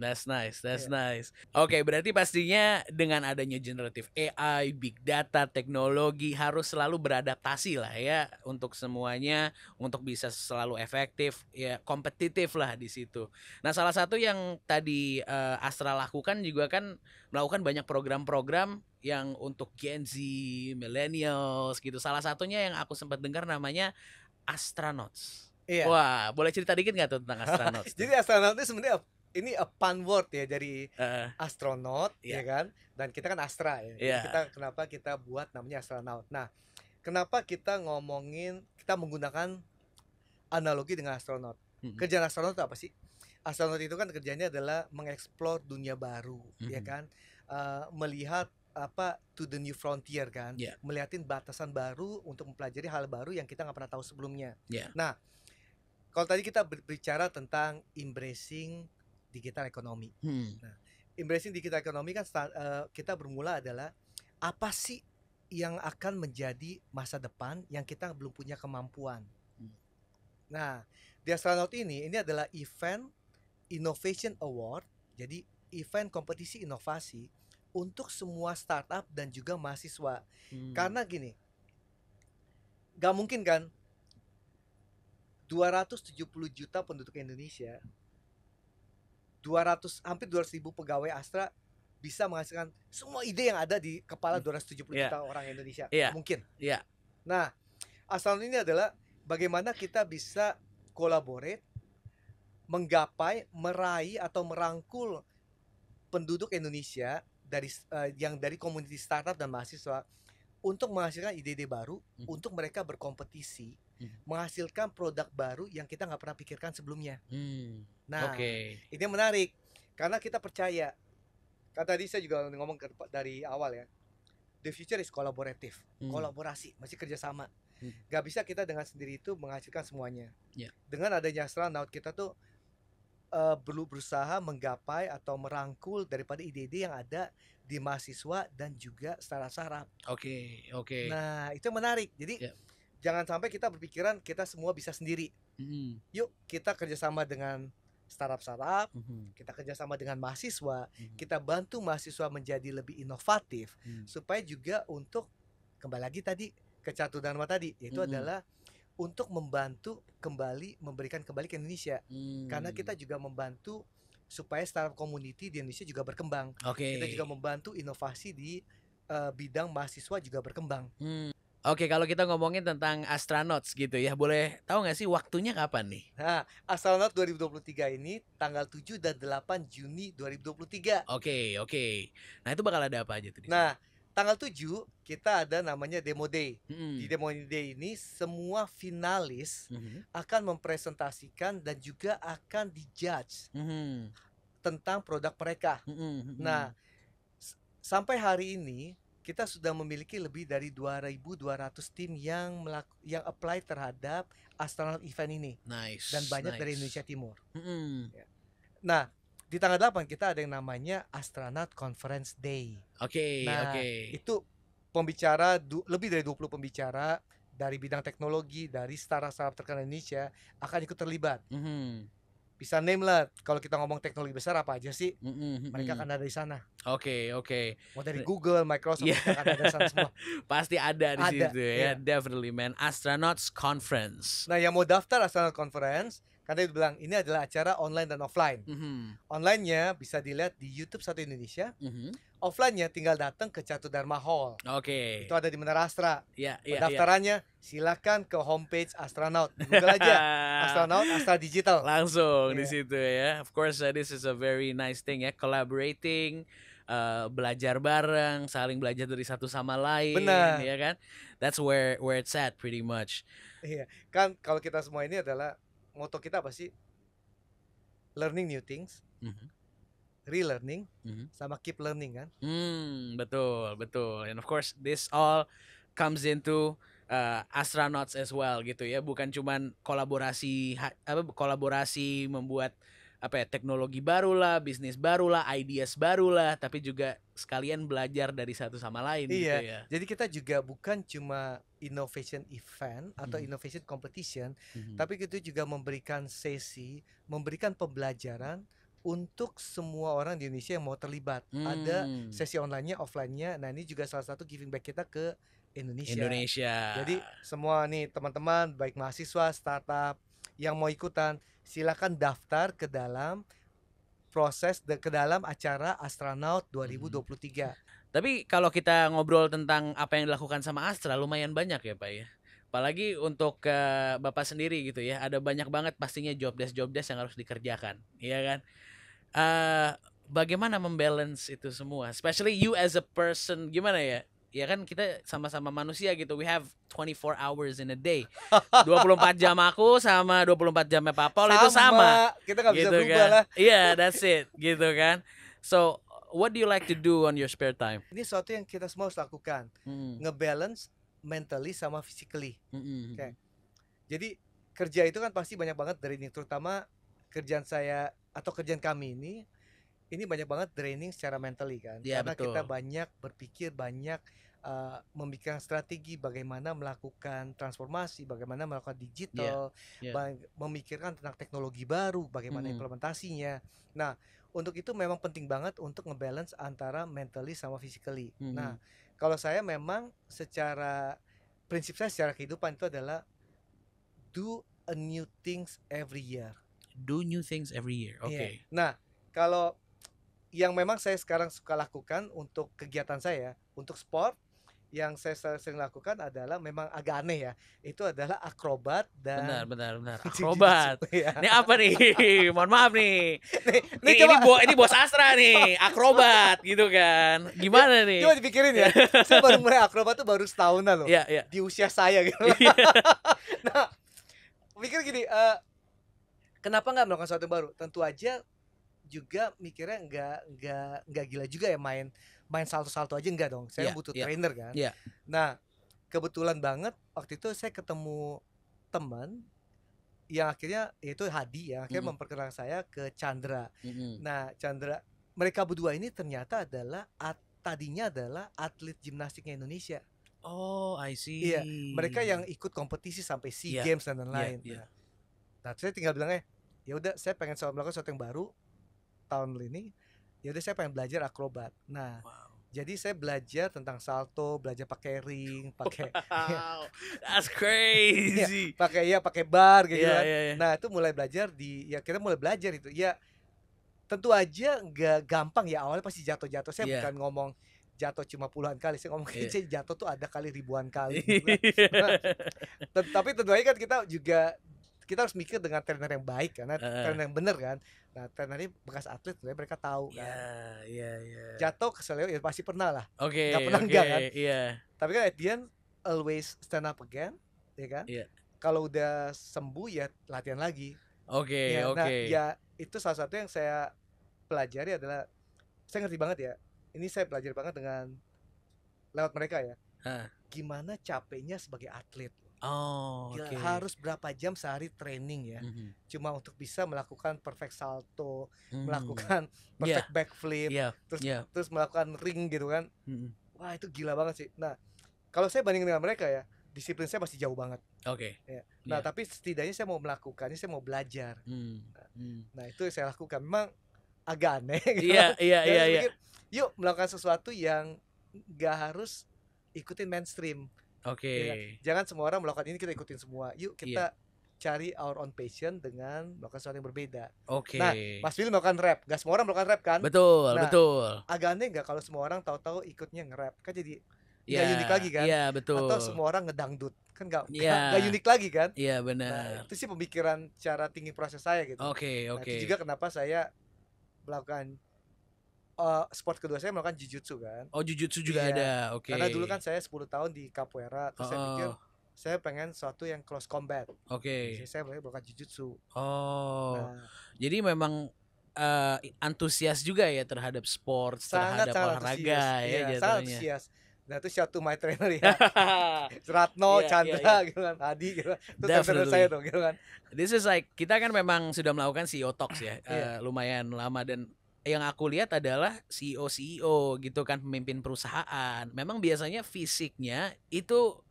That's nice. Oke, berarti pastinya dengan adanya generative AI, big data, teknologi harus selalu beradaptasi lah ya untuk semuanya, untuk bisa selalu efektif, ya kompetitif lah di situ. Nah, salah satu yang tadi Astra lakukan juga kan melakukan banyak program-program yang untuk Gen Z, millennials gitu. Salah satunya yang aku sempat dengar namanya Astronauts. Iya. Wah, boleh cerita dikit nggak tuh tentang Astronauts? Jadi Astronauts itu sebenarnya ini a fun word ya, dari astronaut ya kan, dan kita kan Astra ya. Jadi kenapa kita buat namanya astronaut. Nah, kenapa kita menggunakan analogi dengan astronot. Kerjaan astronot itu apa sih? Astronot itu kan kerjanya adalah mengeksplor dunia baru, ya kan, melihat to the new frontier kan, melihatin batasan baru untuk mempelajari hal baru yang kita nggak pernah tahu sebelumnya. Nah, kalau tadi kita berbicara tentang embracing digital economy. Nah, embracing digital economy kan kita bermula adalah apa sih yang akan menjadi masa depan yang kita belum punya kemampuan. Nah, di Astronaut ini adalah event Innovation Award, jadi event kompetisi inovasi untuk semua startup dan juga mahasiswa. Karena gini, gak mungkin kan 270 juta penduduk Indonesia, hampir 200.000 pegawai Astra bisa menghasilkan semua ide yang ada di kepala 270 juta orang Indonesia. Mungkin. Nah, Astronaut ini adalah bagaimana kita bisa collaborate, menggapai, meraih atau merangkul penduduk Indonesia dari komunitas startup dan mahasiswa untuk menghasilkan ide-ide baru, untuk mereka berkompetisi, menghasilkan produk baru yang kita nggak pernah pikirkan sebelumnya. Nah, ini menarik karena kita percaya. Kan tadi saya juga ngomong dari awal ya, the future is collaborative, kolaborasi, masih kerjasama. Gak bisa kita dengan sendiri itu menghasilkan semuanya. Dengan adanya Astronaut, kita tuh perlu berusaha menggapai atau merangkul daripada ide-ide yang ada di mahasiswa dan juga startup. Oke. Nah, itu menarik. Jadi jangan sampai kita berpikiran kita semua bisa sendiri. Yuk kita kerjasama dengan startup, kita kerjasama dengan mahasiswa, kita bantu mahasiswa menjadi lebih inovatif, supaya juga untuk kembali lagi tadi ke Catu Dharma tadi, yaitu adalah untuk membantu kembali memberikan kembali ke Indonesia, karena kita juga membantu supaya startup community di Indonesia juga berkembang. Kita juga membantu inovasi di bidang mahasiswa juga berkembang. Oke, kalau kita ngomongin tentang Astronauts gitu ya, boleh tahu nggak sih waktunya kapan nih? Nah, Astronaut 2023 ini tanggal 7 dan 8 Juni 2023. Oke. Nah, itu bakal ada apa aja tuh di sini? Nah, tanggal 7 kita ada namanya Demo Day. Di Demo Day ini semua finalis akan mempresentasikan dan juga akan dijudge tentang produk mereka. Nah, sampai hari ini kita sudah memiliki lebih dari 2.200 tim yang apply terhadap Astronaut event ini. Nice. Dan banyak dari Indonesia Timur. Ya. Nah, di tanggal 8 kita ada yang namanya Astronaut Conference Day. Nah, itu pembicara lebih dari 20 pembicara dari bidang teknologi, dari startup terkenal Indonesia akan ikut terlibat. Bisa name lah, kalau kita ngomong teknologi besar apa aja sih, mereka akan ada di sana. Oke. Mau dari Google, Microsoft, mereka akan ada di sana semua. Pasti ada di situ ya, definitely man. Astronauts Conference. Nah, yang mau daftar Astronaut Conference, karena dia bilang ini adalah acara online dan offline. Online-nya bisa dilihat di YouTube Satu Indonesia. Offline-nya tinggal datang ke Catu Dharma Hall. Itu ada di Menara Astra. Pendaftarannya silakan ke homepage Astronaut. Google aja Astronaut Astra Digital. Langsung di situ ya. Of course, this is a very nice thing ya, collaborating, belajar bareng, saling belajar dari satu sama lain. Benar. Ya kan? That's where it's at pretty much. Iya. Kan kalau kita semua ini adalah moto kita apa sih? Learning new things. Relearning sama keep learning kan. Betul. And of course this all comes into astronauts as well gitu ya, bukan cuman kolaborasi membuat teknologi baru lah, bisnis baru lah, ideas baru lah, tapi juga sekalian belajar dari satu sama lain. Iya, gitu ya. Jadi kita juga bukan cuma innovation event atau innovation competition, tapi kita juga memberikan sesi, memberikan pembelajaran untuk semua orang di Indonesia yang mau terlibat. Ada sesi online-nya, offline-nya. Nah, ini juga salah satu giving back kita ke Indonesia. Jadi semua nih teman-teman, baik mahasiswa, startup yang mau ikutan, silakan daftar ke dalam ke dalam acara Astronaut 2023. Tapi kalau kita ngobrol tentang apa yang dilakukan sama Astra, lumayan banyak ya Pak ya. Apalagi untuk Bapak sendiri gitu ya, ada banyak banget pastinya job desk yang harus dikerjakan, iya kan? Bagaimana membalance itu semua? Especially you as a person, gimana ya? Ya kan kita sama-sama manusia gitu. We have 24 hours in a day. 24 jam aku sama 24 jamnya Pak Paul itu sama. Kita gak bisa gitu berubah kan? lah. Iya, that's it. Gitu kan? So, what do you like to do on your spare time? Ini sesuatu yang kita semua harus lakukan. Ngebalance mentally sama physically. Okay. Jadi kerja itu kan pasti banyak banget draining, terutama kerjaan saya atau kerjaan kami ini banyak banget draining secara mentally kan. Karena betul. Kita banyak berpikir, banyak memikirkan strategi bagaimana melakukan transformasi, bagaimana melakukan digital, memikirkan tentang teknologi baru, bagaimana implementasinya. Nah, untuk itu memang penting banget untuk ngebalance antara mentally sama physically. Nah, kalau saya memang prinsip saya secara kehidupan itu adalah do a new things every year. Do new things every year. Oke. Yeah. Nah, kalau yang memang saya sekarang suka lakukan untuk kegiatan saya, untuk sport, yang saya sering lakukan adalah memang agak aneh ya. Itu adalah akrobat dan benar. Akrobat. Ini apa nih? Mohon maaf nih. Ini bos Astra nih, akrobat gitu kan. Gimana nih? Coba dipikirin ya. Saya baru mulai akrobat tuh baru setahunan loh. Iya. Di usia saya gitu. Nah, mikir gini, kenapa nggak melakukan sesuatu yang baru? Tentu aja juga mikirnya nggak gila juga ya main salto-salto aja, enggak dong. Saya butuh trainer kan. Nah, kebetulan banget waktu itu saya ketemu teman yang akhirnya yaitu Hadi yang akhirnya memperkenalkan saya ke Chandra. Nah, Chandra, mereka berdua ini ternyata tadinya adalah atlet gimnastiknya Indonesia. Oh, I see. Iya, mereka yang ikut kompetisi sampai SEA Games dan lain-lain. Nah, saya tinggal bilangnya, ya udah saya pengen melakukan sesuatu yang baru tahun ini, ya udah saya pengen belajar akrobat. Nah, Wow. jadi saya belajar tentang salto, belajar pakai ring, pakai Wow, that's ya, crazy. pakai bar kayak gitu Iya, kan. iya, iya. Nah, itu mulai belajar ya kita mulai belajar itu. Ya tentu aja nggak gampang ya, awalnya pasti jatuh-jatuh. Saya Iya, bukan ngomong jatuh cuma puluhan kali, saya ngomong iya. saya jatuh tuh ada kali ribuan kali gitu kan. Nah, tapi tentu aja kan kita harus mikir dengan trainer yang baik karena Heeh. trainer yang bener kan. Nah, trainernya bekas atlet, sebenarnya mereka tahu Iya, kan. iya, iya. Jatuh keseleo ya pasti pernah lah, nggak Oke, pernah oke, enggak kan. iya, Tapi kan at the end always stand up again, ya kan. iya. Kalau udah sembuh ya latihan lagi. Oke, Ya, nah oke. ya itu salah satu yang saya pelajari adalah saya ngerti banget ya. Ini saya pelajari banget dengan lewat mereka ya. Hah. Gimana capeknya sebagai atlet. Oh, Gila, oke. harus berapa jam sehari training ya. Mhm, Cuma untuk bisa melakukan perfect salto, mhm. melakukan Iya, perfect backflip, iya, terus iya. terus melakukan ring gitu kan. Mhm. Wah, itu gila banget sih. Nah, kalau saya bandingin dengan mereka ya, disiplin saya masih jauh banget Oke. ya. Nah, Iya. tapi setidaknya saya mau melakukannya, saya mau belajar. Hmm, hmm. Nah, itu yang saya lakukan. Memang agak aneh gitu Iya, kan. iya, Ya iya, saya iya. pikir, yuk melakukan sesuatu yang nggak harus ikutin mainstream. Oke. Ya, jangan semua orang melakukan ini kita ikutin semua. Yuk Iya. kita cari our own passion dengan melakukan sesuatu yang berbeda. Oke. Nah, Mas Willy melakukan rap, gak semua orang melakukan rap kan? Betul, Nah, betul. agak aneh nggak kalau semua orang tahu-tahu ikutnya nge-rap, kan jadi Iya, nggak unik lagi kan? iya, Atau betul. semua orang ngedangdut, kan nggak Iya, unik lagi kan? iya Nah, benar. itu sih pemikiran cara thinking proses saya gitu. Oke, Nah, oke. itu juga kenapa saya melakukan sport kedua saya melakukan jujutsu kan. Oh, jujutsu juga Iya, ada. Oke. karena dulu kan saya 10 tahun di capoeira, terus saya pikir Oh, saya pengen sesuatu yang close combat. oke. Jadi saya melakukan jujutsu. Oh, Nah, jadi memang antusias juga ya terhadap sport, terhadap sangat olahraga antusias. ya Iya, sangat jatuhnya. antusias. Nah, itu shout to my trainer ya. Ratno, Iya, iya, Chandra iya. gitu kan, Adi gitu kan. Itu trainer saya Definitely. tuh gitu kan. This is like kita kan memang sudah melakukan CEO Talks ya, Iya. lumayan lama dan yang aku lihat adalah CEO gitu kan, pemimpin perusahaan. Memang biasanya fisiknya itu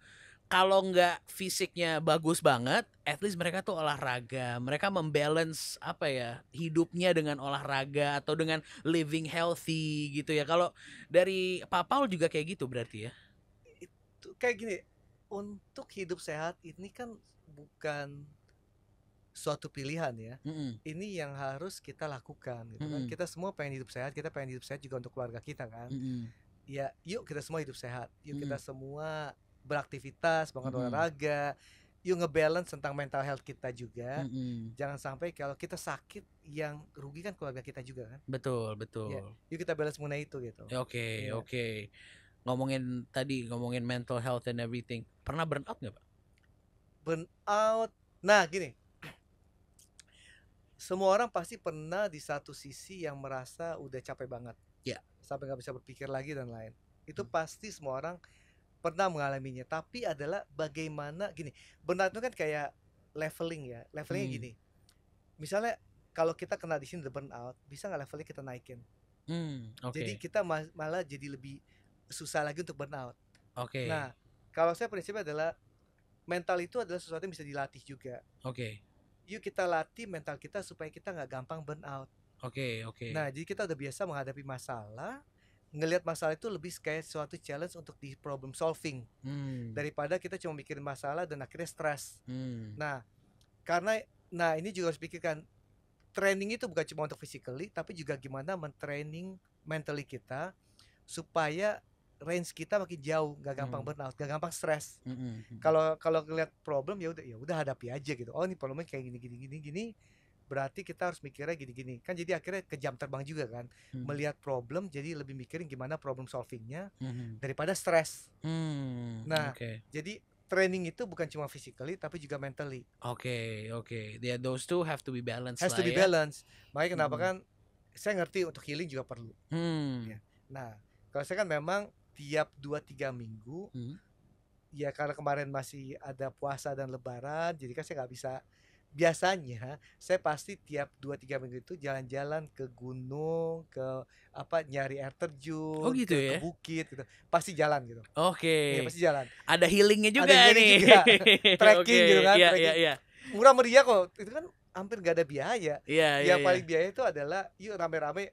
kalau nggak fisiknya bagus banget, at least mereka tuh olahraga. Mereka membalance apa ya, hidupnya dengan olahraga atau dengan living healthy gitu ya. Kalau dari Pak Paul juga kayak gitu berarti ya? Itu kayak gini, untuk hidup sehat ini kan bukan suatu pilihan ya. Mm-mm, Ini yang harus kita lakukan gitu kan. mm-mm, Kita semua pengen hidup sehat, kita pengen hidup sehat juga untuk keluarga kita kan. mm-mm, Ya, yuk kita semua hidup sehat. Yuk kita mm-mm, semua beraktivitas, melakukan mm-mm, olahraga. Yuk ngebalance tentang mental health kita juga. mm-mm. Jangan sampai kalau kita sakit yang rugi kan keluarga kita juga kan. Betul, Ya, betul. yuk kita balance mengenai itu gitu. Oke, Iya. oke. Ngomongin mental health and everything. Pernah burn out nggak, Pak? Burnout. Nah, gini. Semua orang pasti pernah di satu sisi yang merasa udah capek banget. Ya. Sampai nggak bisa berpikir lagi dan lain. Itu Hmm. pasti semua orang pernah mengalaminya. Tapi adalah bagaimana gini. Burnout itu kan kayak leveling ya. Levelingnya Hmm. gini. Misalnya kalau kita kena di sini the burnout, bisa nggak levelnya kita naikin? Jadi Oke, kita malah jadi lebih susah lagi untuk burnout. oke, Nah, kalau saya prinsipnya adalah mental itu adalah sesuatu yang bisa dilatih juga. oke, Yuk kita latih mental kita supaya kita nggak gampang burnout. oke. Nah, jadi kita udah biasa menghadapi masalah, ngelihat masalah itu lebih kayak suatu challenge untuk di problem solving Hmm, daripada kita cuma mikirin masalah dan akhirnya stres. hmm, Nah, ini juga harus pikirkan training itu bukan cuma untuk physically, tapi juga gimana mentraining mentally kita supaya range kita makin jauh, nggak gampang burnout, nggak gampang stres. mm. Kalau ngeliat problem ya udah hadapi aja gitu. Oh, ini problemnya kayak gini. Berarti kita harus mikirnya gini. Kan jadi akhirnya ke jam terbang juga kan. Hmm, Melihat problem jadi lebih mikirin gimana problem solvingnya hmm, daripada stres. hmm, Nah, oke, jadi training itu bukan cuma physically tapi juga mentally. oke. Yeah, those two have to be balanced Has lah to be ya. balanced. Makanya kenapa Hmm. kan saya ngerti untuk healing juga perlu. Hmm, Ya. Nah, kalau saya kan memang tiap 2-3 minggu, hmm, ya karena kemarin masih ada puasa dan lebaran, jadi kan saya nggak bisa. Biasanya saya pasti tiap 2-3 minggu itu jalan-jalan ke gunung, ke nyari air Oh terjun, gitu ke ya? bukit gitu. Pasti jalan gitu. Iya, Oke. pasti jalan. Ada healingnya juga Ada healing nih. juga. Trekking Oke, gitu kan, iya, trekking. iya. Murah meriah kok. Itu kan hampir nggak ada biaya. Iya, iya, Yang iya. paling biaya itu adalah yuk rame-rame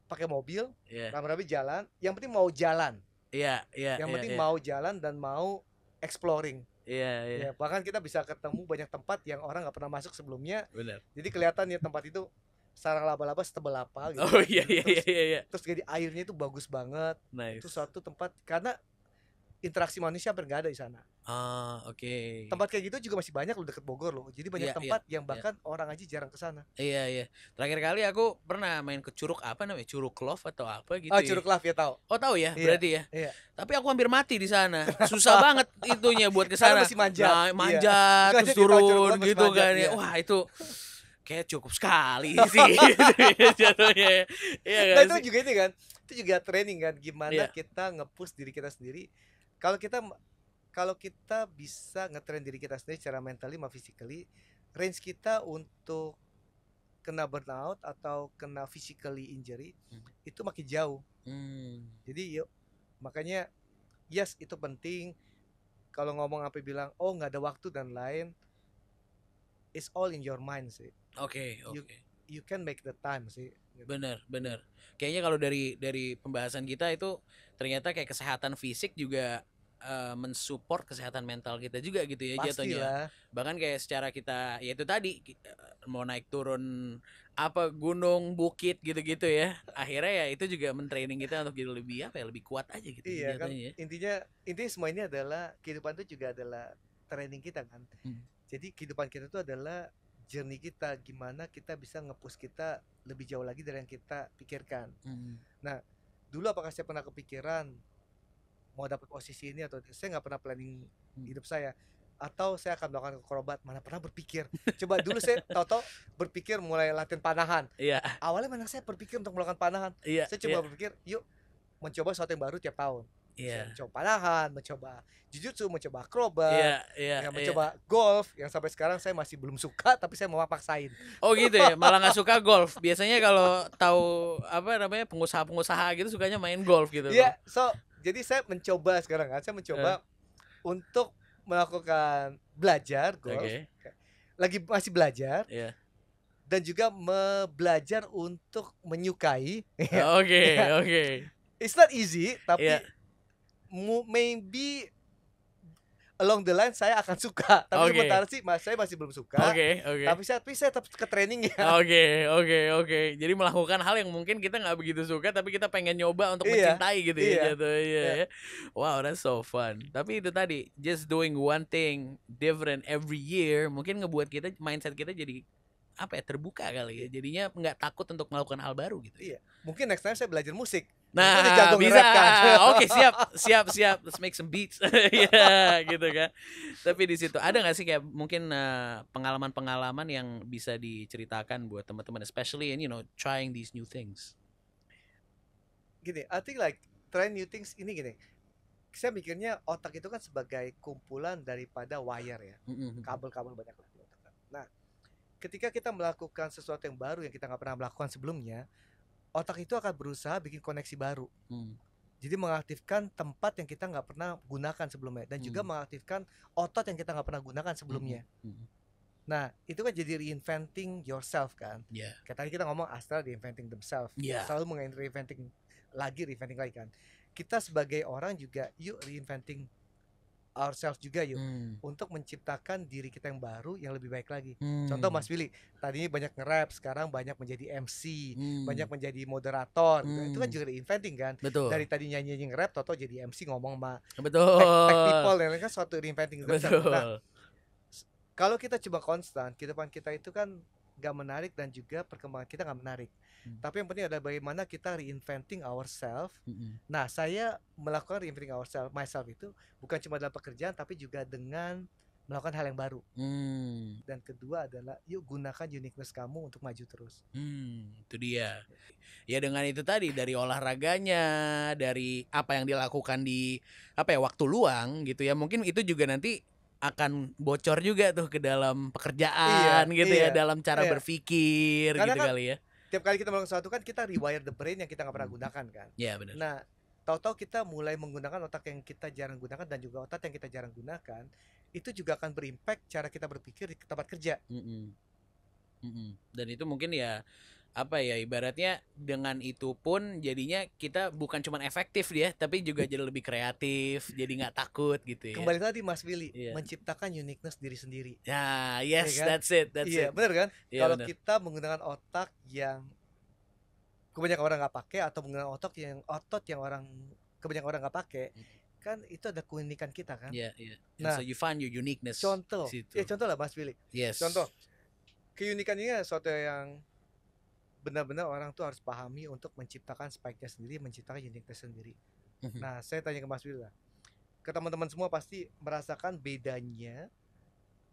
pakai mobil, Iya. rame-rame jalan. Yang penting mau jalan. Iya, iya, Yang iya, penting iya. mau jalan dan mau exploring. Iya, iya. Ya, bahkan kita bisa ketemu banyak tempat yang orang nggak pernah masuk sebelumnya. Benar. Jadi kelihatan ya tempat itu sarang laba-laba setebal apa gitu Oh kan. iya, iya, iya, iya, iya. Terus jadi airnya itu bagus banget. Itu Nice. suatu tempat karena interaksi manusia hampir nggak ada di sana. Ah, oke. Tempat kayak gitu juga masih banyak loh deket Bogor loh. Jadi banyak Iya, iya, tempat yang iya. bahkan orang aja jarang ke sana. Iya, iya. Terakhir kali aku pernah main ke Curug apa namanya? Curug Love atau apa gitu Oh, ya. Curug Love ya tahu. Oh, tahu ya, Iya, berarti ya. iya. Tapi aku hampir mati di sana. Susah banget itunya buat ke Karena sana. masih manjat. Nah, Iya. manjat Makanya terus kita tahu Curug turun Love masih gitu manjat, kan ya. iya. Wah, itu kayak cukup sekali sih jatuhnya. Iya Nah gak itu sih? juga ini kan, itu juga training kan, gimana Iya. kita nge-push diri kita sendiri. Kalau kita bisa nge-train diri kita sendiri secara mentally sama physically, range kita untuk kena burnout atau kena physically injury itu makin jauh. Jadi yuk, makanya yes itu penting. Kalau ngomong sampai bilang oh nggak ada waktu dan lain, it's all in your mind sih. Oke, You- oke. You can make the time sih. Bener, bener. Kayaknya kalau dari pembahasan kita itu ternyata kayak kesehatan fisik juga mensupport kesehatan mental kita juga gitu ya jatuhnya. Pastilah. Bahkan kayak secara kita ya itu tadi mau naik turun apa gunung, bukit gitu-gitu ya. Akhirnya ya itu juga mentraining kita untuk jadi lebih apa ya, lebih kuat aja gitu Iya kan, jatuhnya. intinya semua ini adalah kehidupan itu juga adalah training kita kan. Jadi kehidupan kita itu adalah journey kita, gimana kita bisa nge-push kita lebih jauh lagi dari yang kita pikirkan. Nah, dulu apakah saya pernah kepikiran mau dapat posisi ini atau saya nggak pernah planning hidup saya, atau saya akan melakukan akrobat, mana pernah berpikir. Coba dulu saya tahu-tahu berpikir mulai latihan panahan. Iya, Awalnya mana saya berpikir untuk melakukan panahan. iya, Saya coba berpikir, yuk mencoba sesuatu yang baru tiap tahun. iya, Saya mencoba panahan, mencoba jujutsu, mencoba akrobat, iya, iya, yang iya. mencoba golf, yang sampai sekarang saya masih belum suka, tapi saya mau paksain. Oh gitu ya, malah nggak suka golf. Biasanya kalau tahu apa namanya pengusaha-pengusaha gitu sukanya main golf gitu. Iya, jadi saya mencoba sekarang kan, saya mencoba untuk melakukan belajar golf, Oke. lagi masih belajar, Iya. dan juga belajar untuk menyukai. Oke, oke. It's not easy, tapi Iya. maybe along the line saya akan suka. Tapi Oke. sementara sih saya masih belum suka. Oke, oke. Tapi saya tetap ke training ya. Oke, oke, oke. Jadi melakukan hal yang mungkin kita nggak begitu suka, tapi kita pengen nyoba untuk Iya, mencintai gitu ya iya, jatuh. Iya, iya. ya. Wow, that's so fun. Tapi itu tadi, just doing one thing different every year, mungkin ngebuat kita mindset kita jadi apa ya, terbuka kali ya. Jadinya nggak takut untuk melakukan hal baru gitu. Iya. Mungkin next time saya belajar musik. Nah, Saya jago bisa. nge-rap kan. Oke, siap. Let's make some beats. Iya, gitu kan. Tapi di situ ada nggak sih kayak mungkin pengalaman-pengalaman yang bisa diceritakan buat teman-teman, especially in trying these new things. Gini, I think like try new things ini gini. Saya mikirnya otak itu kan sebagai kumpulan daripada wire ya. Kabel-kabel banyak lah di otak. Nah, ketika kita melakukan sesuatu yang baru yang kita nggak pernah melakukan sebelumnya, otak itu akan berusaha bikin koneksi baru. Jadi mengaktifkan tempat yang kita nggak pernah gunakan sebelumnya, dan juga mengaktifkan otot yang kita nggak pernah gunakan sebelumnya. Nah, itu kan jadi reinventing yourself kan. Yeah. Kayak tadi kita ngomong astral reinventing themselves. Yeah. Selalu reinventing lagi kan. Kita sebagai orang juga yuk reinventing ourselves juga yuk, untuk menciptakan diri kita yang baru yang lebih baik lagi. Contoh Mas Willy, tadi banyak nge-rap, sekarang banyak menjadi MC, banyak menjadi moderator. Itu kan juga reinventing kan. Betul. Dari tadi nyanyi nge-rap, toto jadi MC ngomong sama Betul. tech people, dan kan suatu reinventing themselves. Betul. Nah, kalau kita coba konstan, kehidupan kita itu kan gak menarik dan juga perkembangan kita gak menarik. Tapi yang penting adalah bagaimana kita reinventing ourselves. Nah, saya melakukan reinventing myself itu bukan cuma dalam pekerjaan, tapi juga dengan melakukan hal yang baru. Dan kedua adalah yuk gunakan uniqueness kamu untuk maju terus. Itu dia. Ya dengan itu tadi, dari olahraganya, dari apa yang dilakukan di waktu luang gitu ya, mungkin itu juga nanti akan bocor juga tuh ke dalam pekerjaan ya, dalam cara berpikir. Karena gitu kan, kali ya. Tiap kali kita melakukan sesuatu kan kita rewire the brain yang kita nggak pernah gunakan kan. Iya benar. Nah, tahu-tahu kita mulai menggunakan otak yang kita jarang gunakan dan juga otak yang kita jarang gunakan, itu juga akan berimpact cara kita berpikir di tempat kerja. Dan itu mungkin ya apa ya, ibaratnya dengan itu pun jadinya kita bukan cuma efektif dia, tapi juga jadi lebih kreatif, jadi nggak takut gitu ya. Kembali tadi Mas Willy, menciptakan uniqueness diri sendiri. Ya, yes, kan? that's it. Iya, benar kan? Kalau kita menggunakan otak yang kebanyakan orang nggak pakai, atau menggunakan otot yang kebanyakan orang nggak pakai, kan itu ada keunikan kita kan. Nah, so you find your uniqueness. Contoh lah Mas Willy. Contoh, keunikan ini sesuatu yang benar-benar orang tuh harus pahami untuk menciptakan spike-nya sendiri, menciptakan uniqueness sendiri. Nah, saya tanya ke Mas Willy lah, ke teman-teman semua pasti merasakan bedanya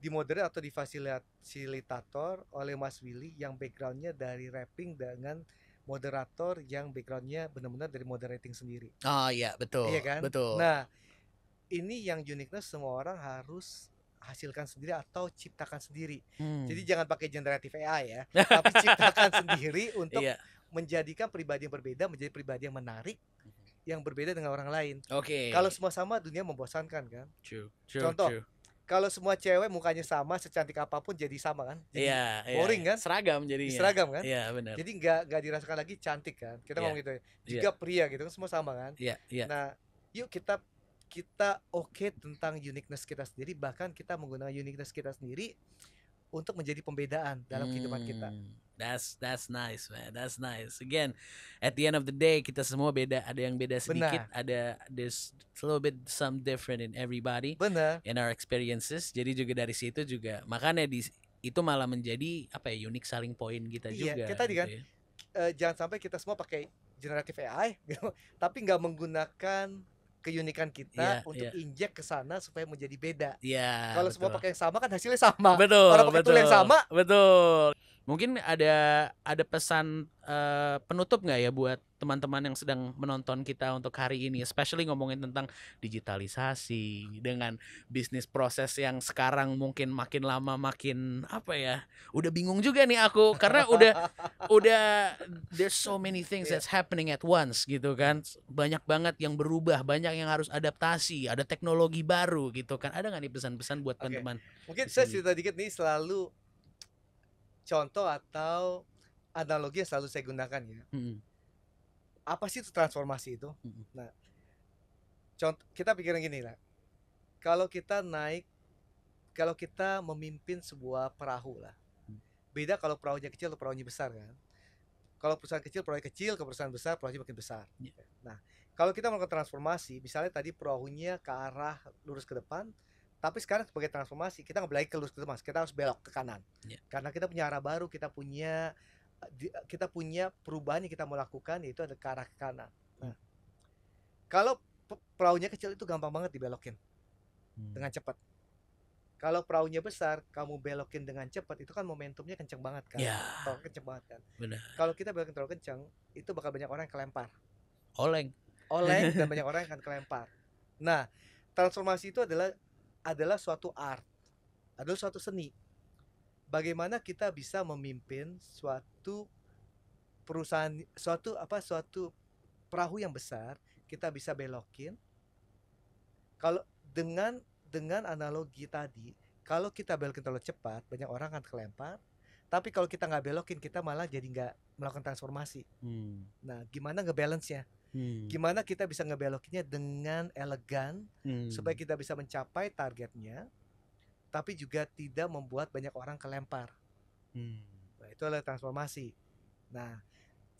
dimoderator atau difasilitator oleh Mas Willy yang backgroundnya dari rapping dengan moderator yang backgroundnya benar-benar dari moderating sendiri. Oh iya, betul. Iya kan? Betul. Nah, ini yang uniqueness semua orang harus hasilkan sendiri atau ciptakan sendiri. Jadi jangan pakai generative AI ya, tapi ciptakan sendiri untuk menjadikan pribadi yang berbeda menjadi pribadi yang menarik, yang berbeda dengan orang lain. Kalau semua sama, dunia membosankan kan. Contoh, kalau semua cewek mukanya sama, secantik apapun jadi sama kan. Boring kan. Seragam jadinya. Seragam kan. Iya, benar. Jadi nggak dirasakan lagi cantik kan. Kita ngomong gitu ya. Juga pria gitu kan, semua sama kan. Nah, yuk kita oke tentang uniqueness kita sendiri, bahkan kita menggunakan uniqueness kita sendiri untuk menjadi pembedaan dalam kehidupan kita. That's nice, man. That's nice. Again, at the end of the day kita semua beda. Ada yang beda sedikit, there's a little bit some different in everybody. In our experiences. Jadi juga dari situ juga makanya itu malah menjadi apa ya, unique selling point kita juga. Iya, kayak tadi kan. Jangan sampai kita semua pakai generative AI gitu, tapi nggak menggunakan keunikan kita untuk injek ke sana supaya menjadi beda. Kalau semua pakai yang sama kan hasilnya sama. Orang pakai tool yang sama. Betul. Mungkin ada pesan penutup nggak ya buat teman-teman yang sedang menonton kita untuk hari ini, especially ngomongin tentang digitalisasi dengan bisnis proses yang sekarang mungkin makin lama makin apa ya, udah bingung juga nih aku karena udah there's so many things that's happening at once gitu kan, banyak banget yang berubah, banyak yang harus adaptasi, ada teknologi baru gitu kan. Ada nggak nih pesan-pesan buat teman-teman? Mungkin saya cerita dikit nih, selalu contoh atau analogi yang selalu saya gunakan ya. Apa sih itu transformasi itu? Nah, contoh, kita pikirin gini lah. Kalau kita memimpin sebuah perahu lah. Beda kalau perahunya kecil atau perahunya besar kan. Kalau perusahaan kecil, perahunya kecil, kalau perusahaan besar, perahunya makin besar. Nah, kalau kita melakukan transformasi, misalnya tadi perahunya ke arah lurus ke depan, tapi sekarang sebagai transformasi kita nggak boleh ke lurus ke depan, kita harus belok ke kanan. Karena kita punya arah baru, kita punya perubahan yang kita mau lakukan, yaitu ada ke arah ke kanan. Nah, kalau perahunya kecil itu gampang banget dibelokin dengan cepat. Kalau perahunya besar, kamu belokin dengan cepat, itu kan momentumnya kenceng banget kan. Kenceng banget kan. Kalau kita belokin terlalu kenceng, itu bakal banyak orang yang kelempar. Oleng dan banyak orang yang akan kelempar. Nah, transformasi itu adalah suatu art, adalah suatu seni. Bagaimana kita bisa memimpin suatu perusahaan, suatu perahu yang besar, kita bisa belokin. Kalau dengan analogi tadi, kalau kita belokin terlalu cepat, banyak orang akan kelempar. Tapi kalau kita nggak belokin, kita malah jadi nggak melakukan transformasi. Nah, gimana ngebalance-nya? Gimana kita bisa ngebelokinnya dengan elegan supaya kita bisa mencapai targetnya, tapi juga tidak membuat banyak orang kelempar. Nah, itu adalah transformasi. Nah,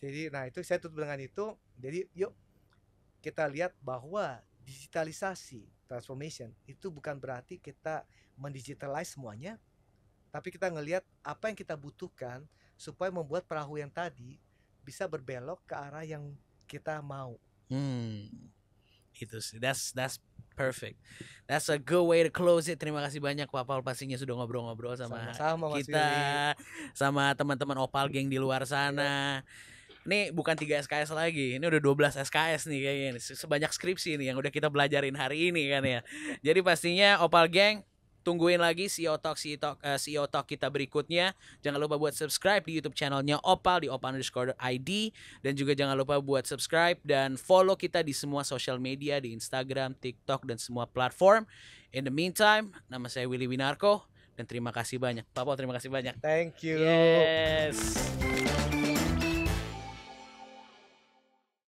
itu saya tutup dengan itu. Jadi yuk kita lihat bahwa digitalisasi, transformation itu bukan berarti kita mendigitalize semuanya, tapi kita ngelihat apa yang kita butuhkan supaya membuat perahu yang tadi bisa berbelok ke arah yang kita mau. Itu sih, that's perfect. That's a good way to close it. Terima kasih banyak Pak Paul pastinya sudah ngobrol-ngobrol sama kita, sama teman-teman Opal Gang di luar sana. Ini bukan 3 SKS lagi, ini udah 12 SKS nih kayaknya. Sebanyak skripsi nih yang udah kita belajarin hari ini kan ya. Jadi pastinya Opal Gang, tungguin lagi CEO Talk kita berikutnya. Jangan lupa buat subscribe di YouTube channelnya Opal di opal_id, dan juga jangan lupa buat subscribe dan follow kita di semua social media, di Instagram, TikTok, dan semua platform. In the meantime, nama saya Willy Winarko. Dan terima kasih banyak Pak Paul, terima kasih banyak. Thank you. Yes.